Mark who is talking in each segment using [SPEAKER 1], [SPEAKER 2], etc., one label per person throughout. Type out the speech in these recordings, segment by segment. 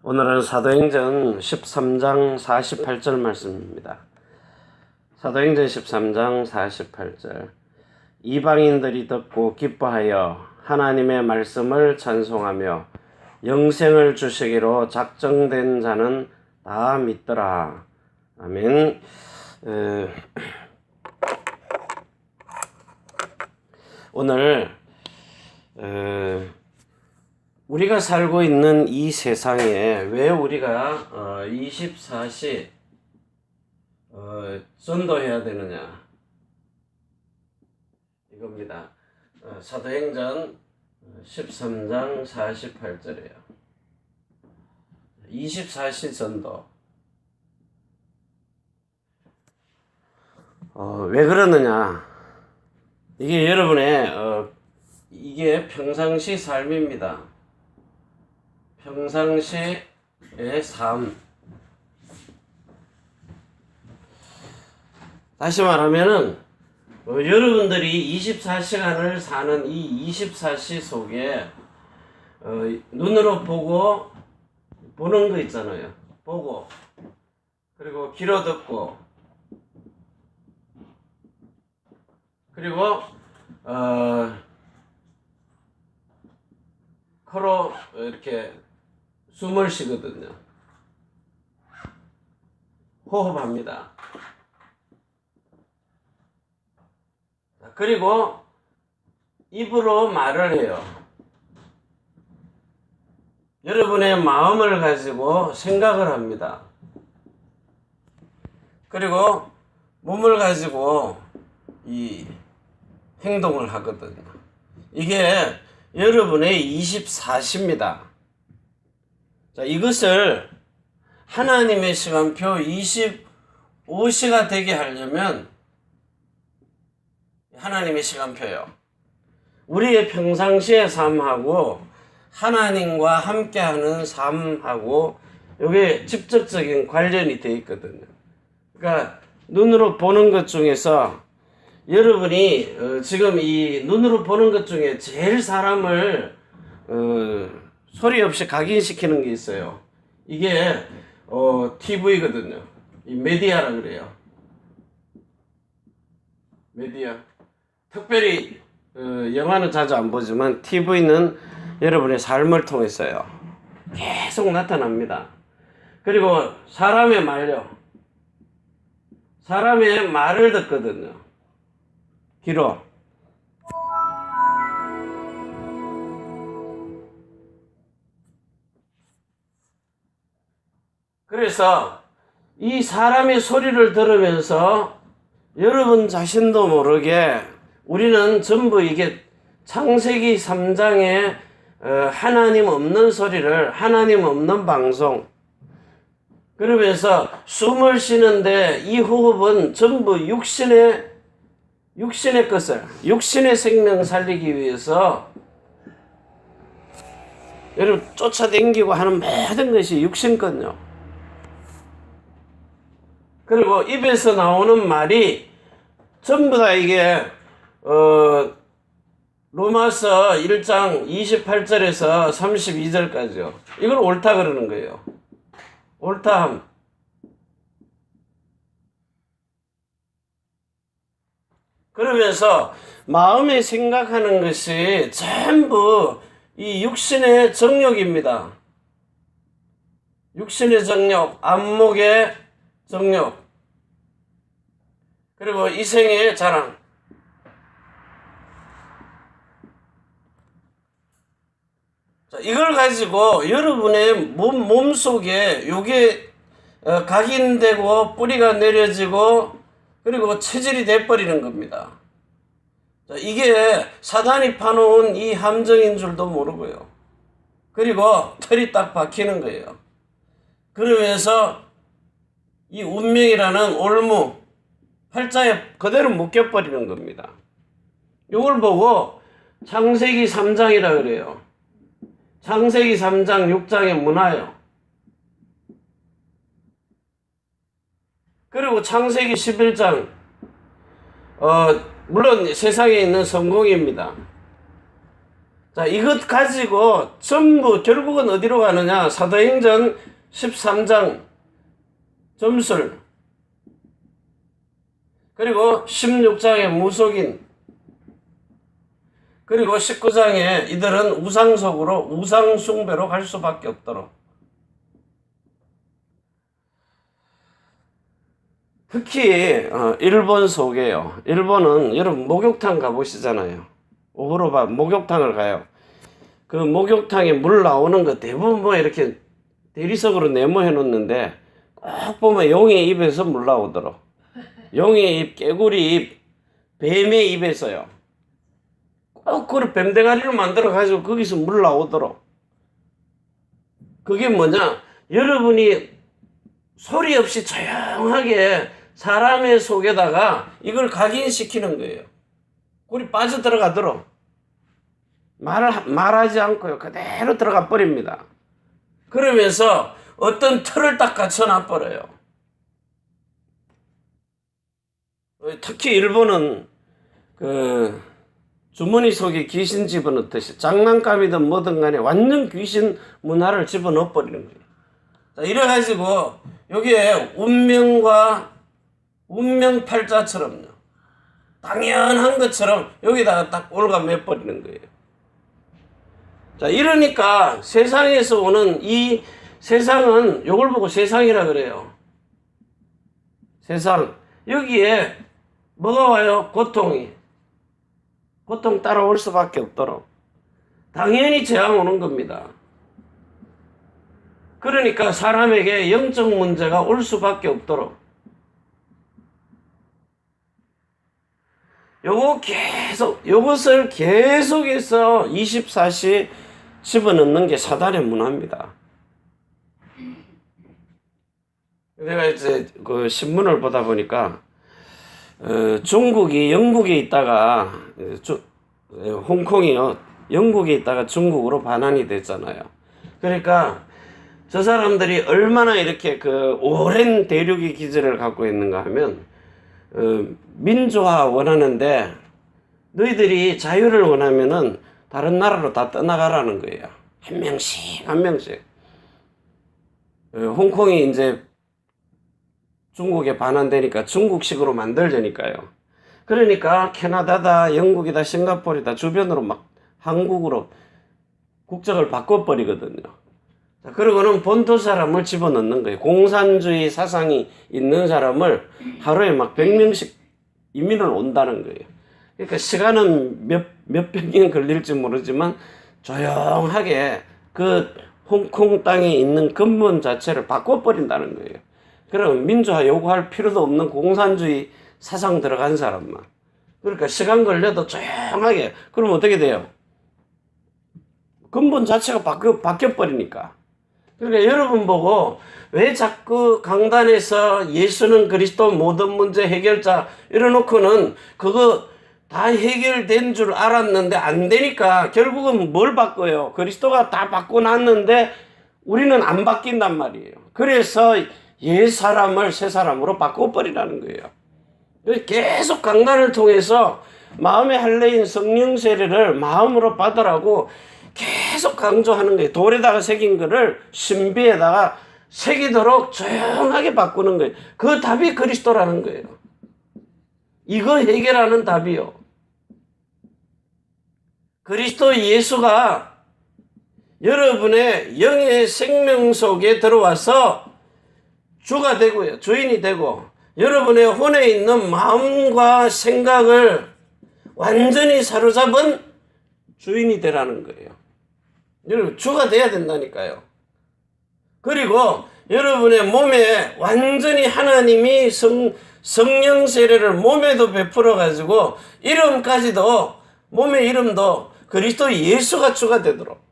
[SPEAKER 1] 오늘은 사도행전 13장 48절 말씀입니다. 사도행전 13장 48절. 이방인들이 듣고 기뻐하여 하나님의 말씀을 찬송하며 영생을 주시기로 작정된 자는 다 믿더라. 아멘. 오늘 우리가 살고 있는 이 세상에 왜 우리가 24시 전도해야 되느냐 이겁니다. 사도행전 13장 48절이에요. 24시 전도. 왜 그러느냐? 이게 여러분의 이게 평상시 삶입니다. 평상시의 삶. 다시 말하면은 여러분들이 24시간을 사는 이 24시 속에 눈으로 보는 거 있잖아요. 보고 그리고 귀로 듣고 그리고 코로 이렇게 숨을 쉬거든요. 호흡합니다. 그리고 입으로 말을 해요. 여러분의 마음을 가지고 생각을 합니다. 그리고 몸을 가지고 이 행동을 하거든요. 이게 여러분의 24시입니다. 자, 이것을 하나님의 시간표 25시가 되게 하려면 하나님의 시간표요. 우리의 평상시의 삶하고 하나님과 함께하는 삶하고 이게 직접적인 관련이 되어 있거든요. 그러니까 눈으로 보는 것 중에서 여러분이 지금 이 눈으로 보는 것 중에 제일 사람을 소리 없이 각인시키는 게 있어요. 이게 TV거든요. 이 메디아라 그래요. 메디아. 특별히 영화는 자주 안 보지만 TV는 여러분의 삶을 통해서요. 계속 나타납니다. 그리고 사람의 말요. 사람의 말을 듣거든요. 귀로. 그래서 이 사람의 소리를 들으면서 여러분 자신도 모르게 우리는 전부 이게 창세기 3장에 하나님 없는 소리를, 하나님 없는 방송, 그러면서 숨을 쉬는데 이 호흡은 전부 육신의 것을, 육신의 생명 살리기 위해서 여러분 쫓아다니고 하는 모든 것이 육신거든요. 그리고 입에서 나오는 말이 전부 다 이게 로마서 1장 28절에서 32절까지요. 이걸 옳다 그러는 거예요. 옳다함. 그러면서 마음에 생각하는 것이 전부 이 육신의 정욕입니다. 육신의 정욕, 안목의 정욕, 그리고 이생의 자랑. 자, 이걸 가지고 여러분의 몸 속에 요게 각인되고 뿌리가 내려지고 그리고 체질이 돼버리는 겁니다. 자, 이게 사단이 파놓은 이 함정인 줄도 모르고요. 그리고 털이 딱 박히는 거예요. 그러면서 이 운명이라는 올무, 팔자에 그대로 묶여버리는 겁니다. 이걸 보고 창세기 3장이라 그래요. 창세기 3장, 6장의 문화요. 그리고 창세기 11장, 물론 세상에 있는 성공입니다. 자, 이것 가지고 전부 결국은 어디로 가느냐? 사도행전 13장 점술, 그리고 16장의 무속인, 그리고 19장에 이들은 우상 속으로 우상 숭배로 갈 수밖에 없도록. 특히 일본 속에요. 일본은 여러분 목욕탕 가보시잖아요. 오후로바 목욕탕을 가요. 그 목욕탕에 물 나오는 거 대부분 뭐 이렇게 대리석으로 네모해 놓는데 꼭 보면 용의 입에서 물 나오도록. 용의 입, 개구리 입, 뱀의 입에서요. 꼭 그걸 뱀대가리로 만들어 가지고 거기서 물 나오도록. 그게 뭐냐? 여러분이 소리 없이 조용하게 사람의 속에다가 이걸 각인시키는 거예요. 꿀이 빠져들어가도록. 말하지 않고요. 그대로 들어가 버립니다. 그러면서 어떤 틀을 딱 갖춰놔버려요. 특히 일본은 그 주머니 속에 귀신 집어넣듯이 장난감이든 뭐든 간에 완전 귀신 문화를 집어넣어 버리는 거예요. 자, 이래가지고 여기에 운명과 운명팔자처럼요. 당연한 것처럼 여기다가 딱 올가매 버리는 거예요. 자, 이러니까 세상에서 오는 이 세상은 요걸 보고 세상이라 그래요. 세상. 여기에 뭐가 와요? 고통이. 고통 따라올 수밖에 없도록. 당연히 재앙 오는 겁니다. 그러니까 사람에게 영적 문제가 올 수밖에 없도록. 요것을 계속해서 24시 집어넣는 게 사단의 문화입니다. 내가 이제 그 신문을 보다 보니까 중국이 영국에 있다가 홍콩이요, 영국에 있다가 중국으로 반환이 됐잖아요. 그러니까 저 사람들이 얼마나 이렇게 그 오랜 대륙의 기질을 갖고 있는가 하면 민주화 원하는데 너희들이 자유를 원하면은 다른 나라로 다 떠나가라는 거예요. 한 명씩 한 명씩. 홍콩이 이제 중국에 반환되니까 중국식으로 만들자니까요. 그러니까 캐나다다, 영국이다, 싱가포르다 주변으로 막 한국으로 국적을 바꿔버리거든요. 자, 그러고는 본토 사람을 집어넣는 거예요. 공산주의 사상이 있는 사람을 하루에 막 100명씩 이민을 온다는 거예요. 그러니까 시간은 몇백 년 걸릴지 모르지만 조용하게 그 홍콩 땅에 있는 근본 자체를 바꿔버린다는 거예요. 그럼 민주화 요구할 필요도 없는 공산주의 사상 들어간 사람만. 그러니까 시간 걸려도 조용하게. 그러면 어떻게 돼요? 근본 자체가 바뀌어버리니까. 그러니까 여러분 보고 왜 자꾸 강단에서 예수는 그리스도 모든 문제 해결자 이래놓고는 그거 다 해결된 줄 알았는데 안 되니까 결국은 뭘 바꿔요? 그리스도가 다 바꿔놨는데 우리는 안 바뀐단 말이에요. 그래서 옛 사람을 새 사람으로 바꿔버리라는 거예요. 계속 강단을 통해서 마음의 할례인 성령 세례를 마음으로 받으라고 계속 강조하는 거예요. 돌에다가 새긴 거를 신비에다가 새기도록 조용하게 바꾸는 거예요. 그 답이 그리스도라는 거예요. 이거 해결하는 답이요. 그리스도 예수가 여러분의 영의 생명 속에 들어와서 주가 되고요. 주인이 되고 여러분의 혼에 있는 마음과 생각을 완전히 사로잡은 주인이 되라는 거예요. 여러분 주가 돼야 된다니까요. 그리고 여러분의 몸에 완전히 하나님이 성령 세례를 몸에도 베풀어 가지고 이름까지도 몸의 이름도 그리스도 예수가 주가 되도록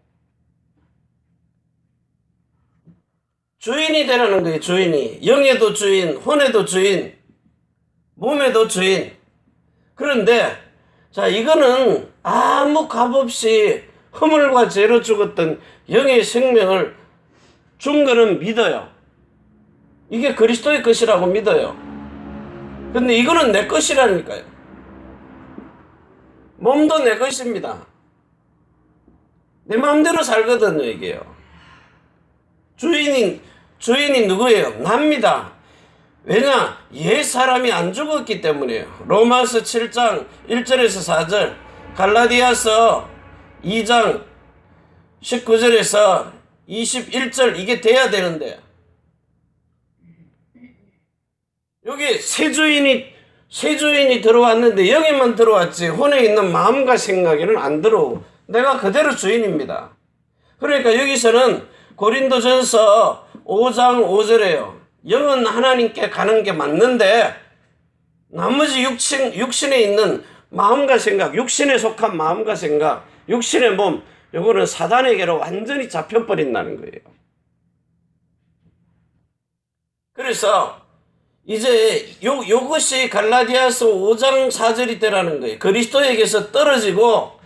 [SPEAKER 1] 주인이 되라는 거예요. 주인이. 영에도 주인, 혼에도 주인, 몸에도 주인. 그런데 자, 이거는 아무 값 없이 허물과 죄로 죽었던 영의 생명을 준 거는 믿어요. 이게 그리스도의 것이라고 믿어요. 근데 이거는 내 것이라니까요. 몸도 내 것입니다. 내 마음대로 살거든요, 이게요. 주인이 누구예요? 납니다. 왜냐? 옛 사람이 안 죽었기 때문이에요. 로마서 7장 1절에서 4절, 갈라디아서 2장 19절에서 21절 이게 돼야 되는데 여기 새 주인이 들어왔는데 여기만 들어왔지 혼에 있는 마음과 생각에는 안 들어오고 내가 그대로 주인입니다. 그러니까 여기서는 고린도전서 5장 5절에요. 영은 하나님께 가는 게 맞는데 나머지 육신에 있는 마음과 생각, 육신에 속한 마음과 생각, 육신의 몸, 요거는 사단에게로 완전히 잡혀버린다는 거예요. 그래서 이제 요것이 갈라디아서 5장 4절이 되라는 거예요. 그리스도에게서 떨어지고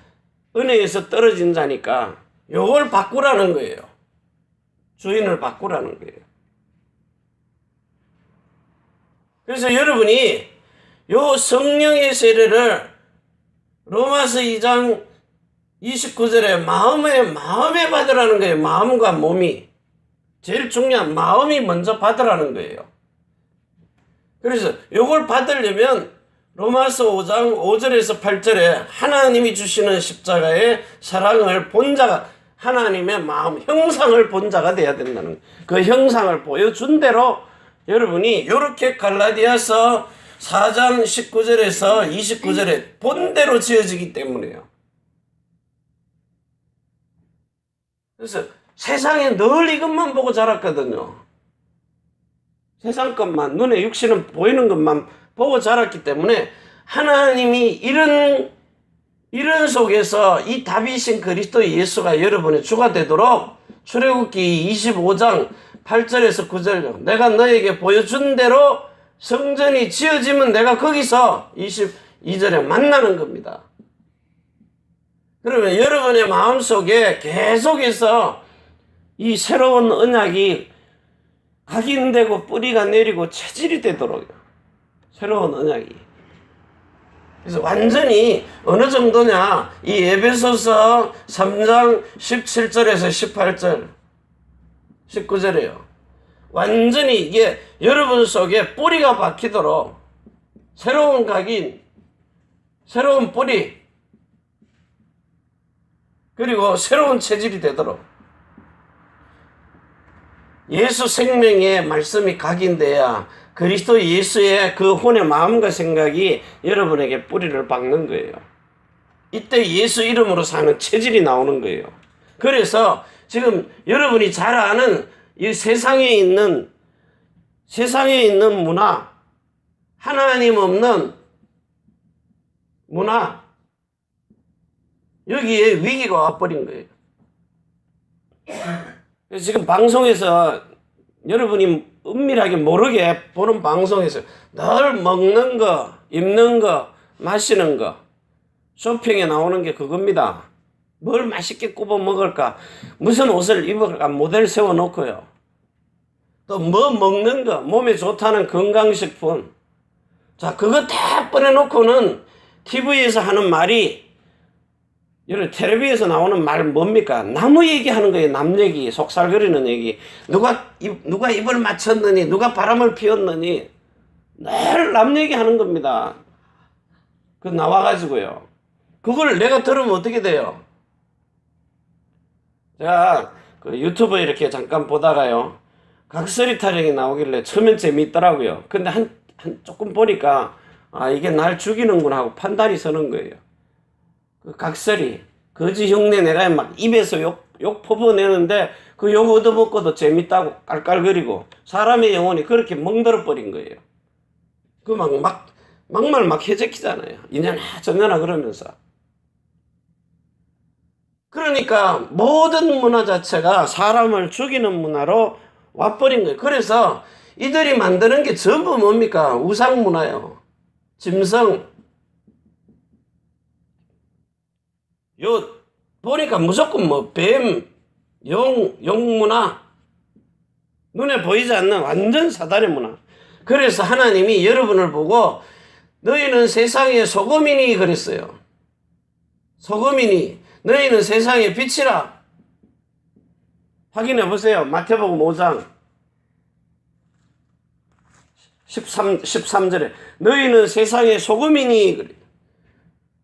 [SPEAKER 1] 은혜에서 떨어진 자니까 요걸 바꾸라는 거예요. 주인을 바꾸라는 거예요. 그래서 여러분이 요 성령의 세례를 로마서 2장 29절에 마음에 받으라는 거예요. 마음과 몸이. 제일 중요한 마음이 먼저 받으라는 거예요. 그래서 요걸 받으려면 로마서 5장 5절에서 8절에 하나님이 주시는 십자가의 사랑을 본 자가 하나님의 마음, 형상을 본 자가 돼야 된다는 그 형상을 보여준 대로 여러분이 이렇게 갈라디아서 4장 19절에서 29절에 본대로 지어지기 때문이에요. 그래서 세상에 늘 이것만 보고 자랐거든요. 세상 것만, 눈에 육신은 보이는 것만 보고 자랐기 때문에 하나님이 이런 속에서 이 다윗인 그리스도 예수가 여러분의 주가 되도록 출애굽기 25장 8절에서 9절 내가 너에게 보여준 대로 성전이 지어지면 내가 거기서 22절에 만나는 겁니다. 그러면 여러분의 마음속에 계속해서 이 새로운 언약이 각인되고 뿌리가 내리고 체질이 되도록 새로운 언약이. 그래서 완전히 어느 정도냐 이 에베소서 3장 17절에서 18절 19절이에요. 완전히 이게 여러분 속에 뿌리가 박히도록 새로운 각인, 새로운 뿌리, 그리고 새로운 체질이 되도록 예수 생명의 말씀이 각인돼야 그리스도 예수의 그 혼의 마음과 생각이 여러분에게 뿌리를 박는 거예요. 이때 예수 이름으로 사는 체질이 나오는 거예요. 그래서 지금 여러분이 잘 아는 이 세상에 있는 문화, 하나님 없는 문화, 여기에 위기가 와버린 거예요. 그래서 지금 방송에서 여러분이 은밀하게 모르게 보는 방송에서 늘 먹는 거, 입는 거, 마시는 거, 쇼핑에 나오는 게 그겁니다. 뭘 맛있게 굽어 먹을까? 무슨 옷을 입을까? 모델 세워놓고요. 또 뭐 먹는 거, 몸에 좋다는 건강식품. 자, 그거 다 꺼내놓고는 TV에서 하는 말이 여러분 텔레비에서 나오는 말 뭡니까? 나무 얘기하는 거예요. 남 얘기, 속살거리는 얘기. 누가 입을 맞췄느니, 누가 바람을 피웠느니 늘 남 얘기하는 겁니다. 그 나와가지고요. 그걸 내가 들으면 어떻게 돼요? 제가 그 유튜브 이렇게 잠깐 보다가요. 각설이 타령이 나오길래 처음엔 재미있더라고요. 근데 한 조금 보니까 아 이게 날 죽이는구나 하고 판단이 서는 거예요. 그 각설이 거지 흉내 내가 막 입에서 욕 퍼부어내는데 그 욕 얻어먹고도 재밌다고 깔깔거리고 사람의 영혼이 그렇게 멍들어 버린 거예요. 그 막말 막 해제키잖아요. 이년아 저년아 그러면서. 그러니까 모든 문화 자체가 사람을 죽이는 문화로 와버린 거예요. 그래서 이들이 만드는 게 전부 뭡니까? 우상 문화예요. 짐승. 요 보니까 무조건 뭐 뱀, 용 문화, 눈에 보이지 않는 완전 사단의 문화. 그래서 하나님이 여러분을 보고 너희는 세상의 소금이니 그랬어요. 소금이니 너희는 세상의 빛이라. 확인해 보세요. 마태복음 5장 13절에 너희는 세상의 소금이니.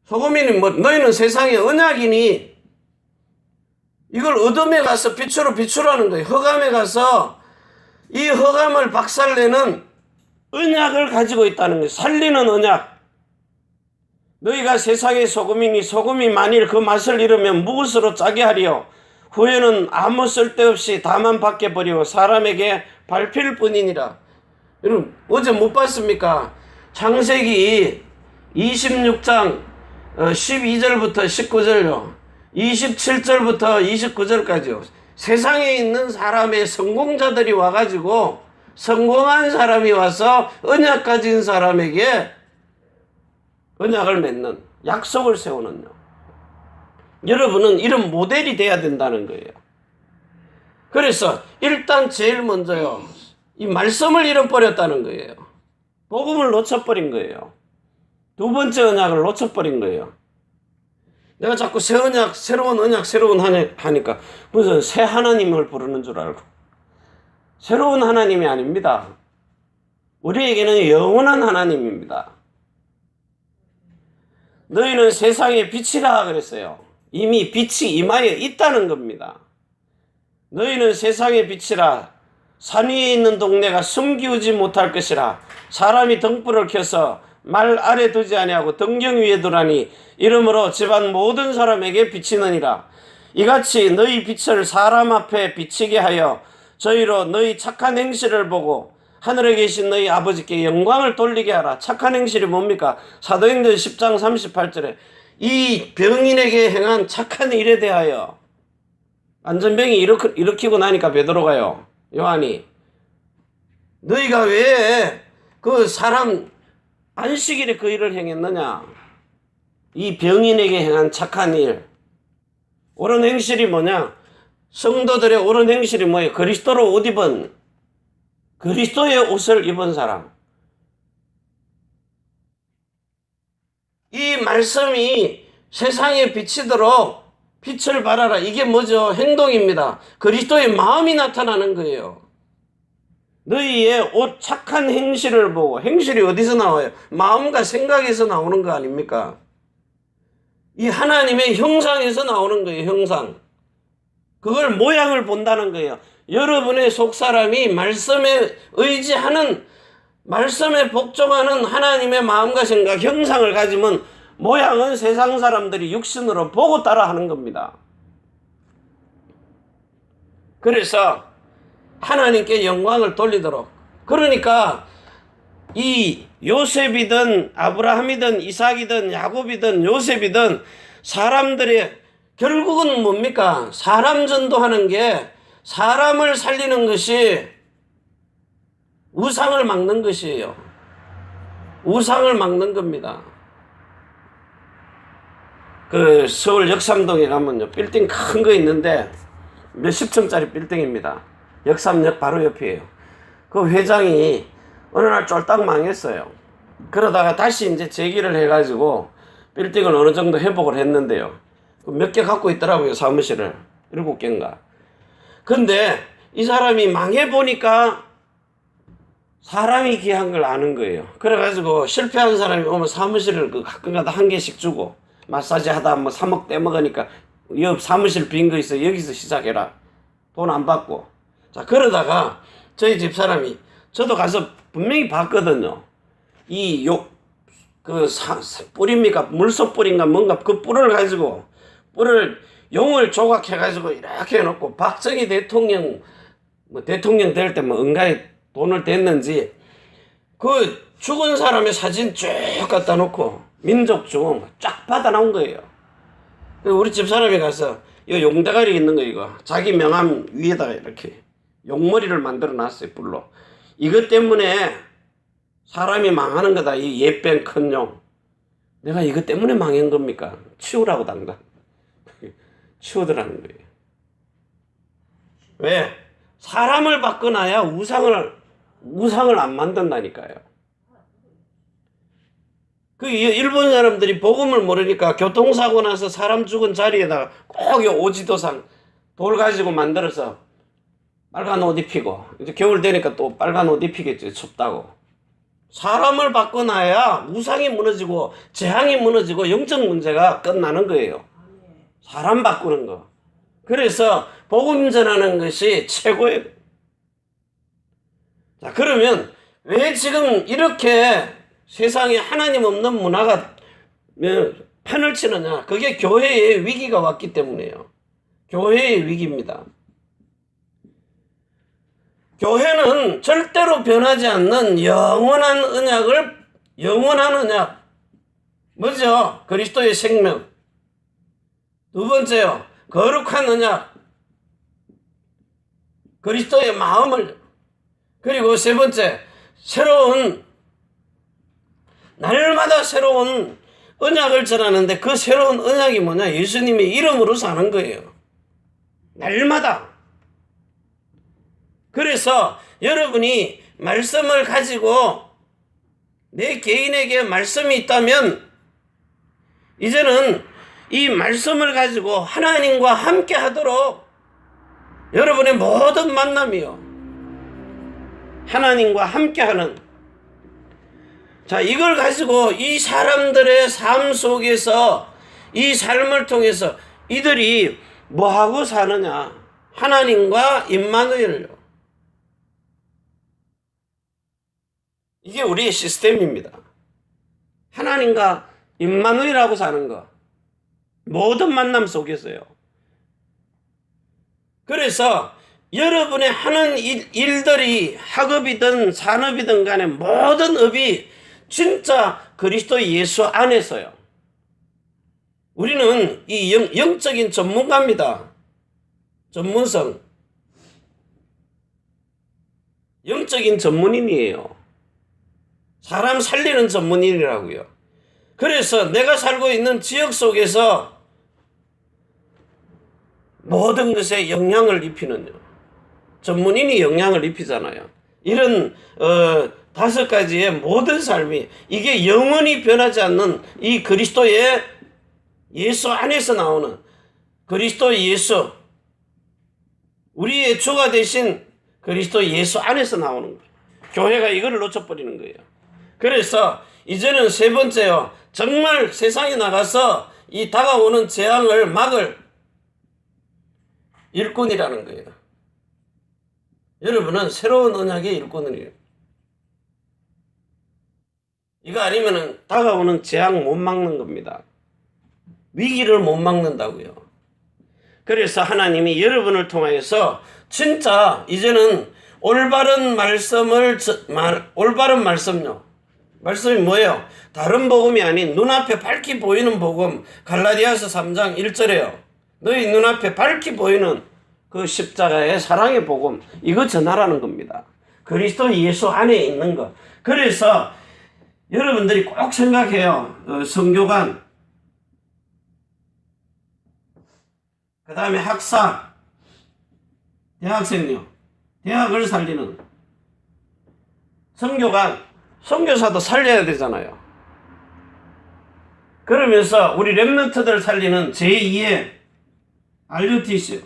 [SPEAKER 1] 소금이니 뭐 너희는 세상의 언약이니. 이걸 어둠에 가서 빛으로 비추라는 거예요. 흑암에 가서 이 흑암을 박살내는 언약을 가지고 있다는 거예요. 살리는 언약. 너희가 세상의 소금이니 소금이 만일 그 맛을 잃으면 무엇으로 짜게 하리요. 후에는 아무 쓸데없이 다만 밖에 버리고 사람에게 밟힐 뿐이니라. 여러분 어제 못 봤습니까? 창세기 26장 12절부터 19절요. 27절부터 29절까지요. 세상에 있는 사람의 성공자들이 와가지고 성공한 사람이 와서 언약 가진 사람에게 언약을 맺는 약속을 세우는요. 여러분은 이런 모델이 돼야 된다는 거예요. 그래서 일단 제일 먼저요. 이 말씀을 잃어버렸다는 거예요. 복음을 놓쳐버린 거예요. 두 번째 언약을 놓쳐버린 거예요. 내가 자꾸 새 언약, 새로운 언약, 새로운 하니까 무슨 새 하나님을 부르는 줄 알고. 새로운 하나님이 아닙니다. 우리에게는 영원한 하나님입니다. 너희는 세상의 빛이라 그랬어요. 이미 빛이 임하여 있다는 겁니다. 너희는 세상의 빛이라. 산 위에 있는 동네가 숨기우지 못할 것이라. 사람이 등불을 켜서 말 아래 두지 아니하고 등경 위에 두라니 이러므로 집안 모든 사람에게 비치느니라. 이같이 너희 빛을 사람 앞에 비치게 하여 저희로 너희 착한 행실을 보고 하늘에 계신 너희 아버지께 영광을 돌리게 하라. 착한 행실이 뭡니까? 사도행전 10장 38절에 이 병인에게 행한 착한 일에 대하여. 안전병이 일으키고 나니까 베드로가요, 요한이, 너희가 왜 그 사람 안식일에 그 일을 행했느냐? 이 병인에게 행한 착한 일. 옳은 행실이 뭐냐? 성도들의 옳은 행실이 뭐예요? 그리스도로 옷 입은, 그리스도의 옷을 입은 사람. 이 말씀이 세상에 비치도록 빛을 발하라. 이게 뭐죠? 행동입니다. 그리스도의 마음이 나타나는 거예요. 너희의 옷 착한 행실을 보고. 행실이 어디서 나와요? 마음과 생각에서 나오는 거 아닙니까? 이 하나님의 형상에서 나오는 거예요. 형상. 그걸 모양을 본다는 거예요. 여러분의 속사람이 말씀에 의지하는, 말씀에 복종하는 하나님의 마음과 생각, 형상을 가지면 모양은 세상 사람들이 육신으로 보고 따라하는 겁니다. 그래서 하나님께 영광을 돌리도록. 그러니까 이 요셉이든 아브라함이든 이삭이든 야곱이든 요셉이든 사람들의 결국은 뭡니까? 사람 전도하는 게, 사람을 살리는 것이 우상을 막는 것이에요. 우상을 막는 겁니다. 그 서울 역삼동에 가면요, 빌딩 큰 거 있는데 몇십 층짜리 빌딩입니다. 역삼역 바로 옆이에요. 그 회장이 어느 날 쫄딱 망했어요. 그러다가 다시 이제 재기를 해가지고 빌딩을 어느 정도 회복을 했는데요. 몇 개 갖고 있더라고요, 사무실을. 7개인가. 근데 이 사람이 망해보니까 사람이 귀한 걸 아는 거예요. 그래가지고 실패한 사람이 오면 사무실을 가끔가다 한 개씩 주고, 마사지 하다 뭐 3억 떼먹으니까 옆 사무실 빈 거 있어, 여기서 시작해라. 돈 안 받고. 자, 그러다가 저희 집 사람이, 저도 가서 분명히 봤거든요. 뿔입니까? 물소 뿔인가 뭔가 그 뿔을 가지고, 뿔을 용을 조각해가지고 이렇게 해놓고, 박정희 대통령, 대통령 될 때 응가에 돈을 댔는지, 그 죽은 사람의 사진 쭉 갖다 놓고, 민족중 쫙 받아 나온 거예요. 우리 집 사람이 가서, 이 용대가리 있는 거 이거, 자기 명함 위에다가 이렇게 용머리를 만들어 놨어요, 뿔로. 이것 때문에 사람이 망하는 거다, 이 예뺀 큰 용. 내가 이것 때문에 망한 겁니까? 치우라고 당당. 치우더라는 거예요. 왜? 사람을 바꿔놔야 우상을 안 만든다니까요. 그 일본 사람들이 복음을 모르니까 교통사고 나서 사람 죽은 자리에다가 꼭 오지도상 돌 가지고 만들어서 빨간 옷 입히고, 이제 겨울 되니까 또 빨간 옷 입히겠지, 춥다고. 사람을 바꿔놔야 우상이 무너지고 재앙이 무너지고 영적 문제가 끝나는 거예요. 사람 바꾸는 거. 그래서 복음 전하는 것이 최고예요. 자, 그러면 왜 지금 이렇게 세상에 하나님 없는 문화가 판을 치느냐? 그게 교회의 위기가 왔기 때문이에요. 교회의 위기입니다. 교회는 절대로 변하지 않는 영원한 언약. 뭐죠? 그리스도의 생명. 두 번째요, 거룩한 언약. 그리스도의 마음을. 그리고 세 번째, 날마다 새로운 언약을 전하는데 그 새로운 언약이 뭐냐? 예수님의 이름으로 사는 거예요. 날마다. 그래서 여러분이 말씀을 가지고 내 개인에게 말씀이 있다면 이제는 이 말씀을 가지고 하나님과 함께 하도록 여러분의 모든 만남이요, 하나님과 함께 하는, 자, 이걸 가지고 이 사람들의 삶 속에서, 이 삶을 통해서 이들이 뭐하고 사느냐? 하나님과 임마누엘요. 이게 우리의 시스템입니다. 하나님과 임마누엘하고 사는 거. 모든 만남 속에서요. 그래서 여러분의 하는 일들이 학업이든 산업이든 간에 모든 업이 진짜 그리스도 예수 안에서요. 우리는 이 영적인 전문가입니다. 전문성. 영적인 전문인이에요. 사람 살리는 전문인이라고요. 그래서 내가 살고 있는 지역 속에서 모든 것에 영향을 입히는요, 전문인이 영향을 입히잖아요. 이런 5가지의 모든 삶이, 이게 영원히 변하지 않는 이 그리스도의 예수 안에서 나오는 그리스도 예수, 우리의 주가 되신 그리스도 예수 안에서 나오는 거예요. 교회가 이거를 놓쳐버리는 거예요. 그래서 이제는 세 번째요, 정말 세상에 나가서 이 다가오는 재앙을 막을 일꾼이라는 거예요. 여러분은 새로운 언약의 일꾼이에요. 이거 아니면은 다가오는 재앙 못 막는 겁니다. 위기를 못 막는다고요. 그래서 하나님이 여러분을 통하여서 진짜 이제는 올바른 말씀요. 말씀이 뭐예요? 다른 복음이 아닌 눈앞에 밝히 보이는 복음. 갈라디아서 3장 1절에요. 너희 눈앞에 밝히 보이는 그 십자가의 사랑의 복음. 이거 전하라는 겁니다. 그리스도 예수 안에 있는 것. 그래서 여러분들이 꼭 생각해요. 선교관, 그 다음에 학사, 대학생요. 대학을 살리는 선교관, 선교사도 살려야 되잖아요. 그러면서 우리 렘넌트들 살리는 제2의 RUTC.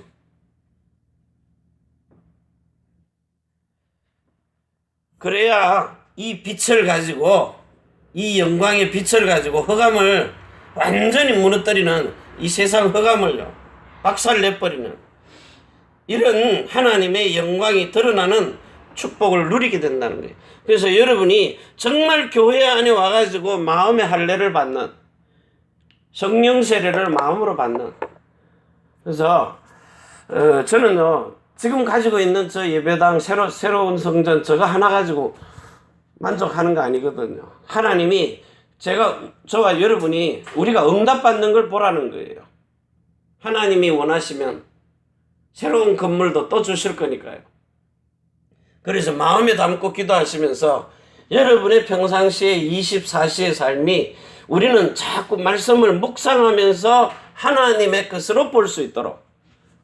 [SPEAKER 1] 그래야 이 빛을 가지고, 이 영광의 빛을 가지고 허감을 완전히 무너뜨리는, 이 세상 허감을요, 박살내버리는 이런 하나님의 영광이 드러나는 축복을 누리게 된다는 거예요. 그래서 여러분이 정말 교회 안에 와가지고 마음의 할례를 받는, 성령 세례를 마음으로 받는. 그래서 저는요, 지금 가지고 있는 저 예배당 새로운 성전 저거 하나 가지고 만족하는 거 아니거든요. 하나님이 저와 여러분이 우리가 응답받는 걸 보라는 거예요. 하나님이 원하시면 새로운 건물도 또 주실 거니까요. 그래서 마음에 담고 기도하시면서 여러분의 평상시에 24시의 삶이, 우리는 자꾸 말씀을 묵상하면서 하나님의 것으로 볼 수 있도록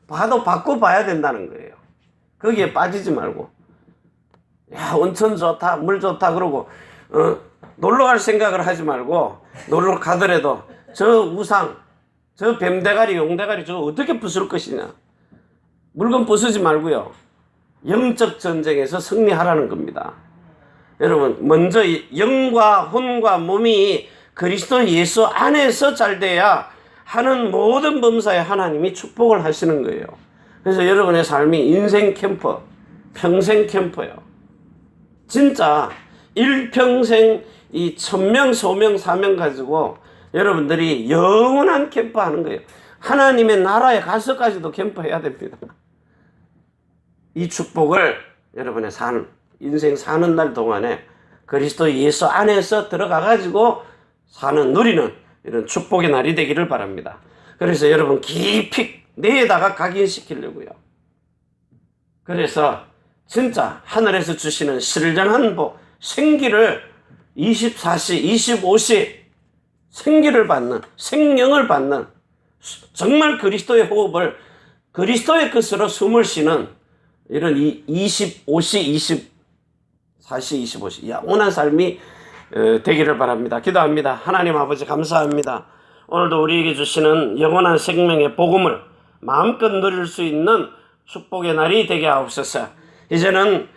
[SPEAKER 1] 바꿔봐야 된다는 거예요. 거기에 빠지지 말고, 야, 온천 좋다, 물 좋다, 그러고 놀러 갈 생각을 하지 말고 놀러 가더라도 저 우상, 저 뱀대가리, 용대가리 저거 어떻게 부술 것이냐. 물건 부수지 말고요. 영적 전쟁에서 승리하라는 겁니다. 여러분, 먼저 영과 혼과 몸이 그리스도 예수 안에서 잘 돼야 하는 모든 범사에 하나님이 축복을 하시는 거예요. 그래서 여러분의 삶이 인생 캠프, 평생 캠프예요. 진짜 일평생 이 1000명, 소명, 사명 가지고 여러분들이 영원한 캠프 하는 거예요. 하나님의 나라에 가서까지도 캠프 해야 됩니다. 이 축복을 여러분의 인생 사는 날 동안에 그리스도 예수 안에서 들어가 가지고 누리는 이런 축복의 날이 되기를 바랍니다. 그래서 여러분 깊이 내에다가 각인시키려고요. 그래서 진짜 하늘에서 주시는 신령한 복, 생기를 24시, 25시 생기를 받는, 생명을 받는, 정말 그리스도의 호흡을 그리스도의 것으로 숨을 쉬는 이런 25시, 24시, 25시 영원한 삶이 되기를 바랍니다. 기도합니다. 하나님 아버지 감사합니다. 오늘도 우리에게 주시는 영원한 생명의 복음을 마음껏 누릴 수 있는 축복의 날이 되게 하옵소서. 이제는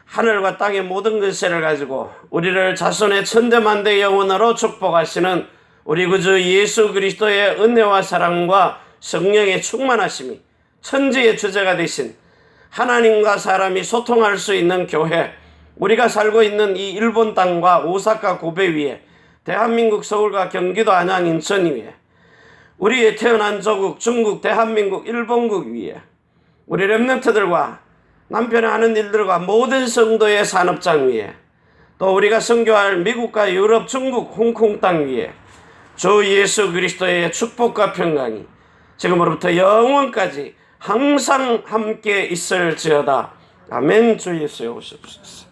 [SPEAKER 1] 하늘과 땅의 모든 것을 가지고 우리를 자손의 천대만대 영혼으로 축복하시는 우리 구주 예수 그리스도의 은혜와 사랑과 성령의 충만하심이 천지의 주제가 되신 하나님과 사람이 소통할 수 있는 교회, 우리가 살고 있는 이 일본 땅과 오사카 고베 위에, 대한민국 서울과 경기도 안양 인천 위에, 우리의 태어난 조국 중국 대한민국 일본국 위에, 우리 렘넌트들과 남편이 하는 일들과 모든 성도의 산업장 위에, 또 우리가 선교할 미국과 유럽, 중국, 홍콩 땅 위에 주 예수 그리스도의 축복과 평강이 지금으로부터 영원까지 항상 함께 있을지어다. 아멘. 주 예수여 오시옵소서.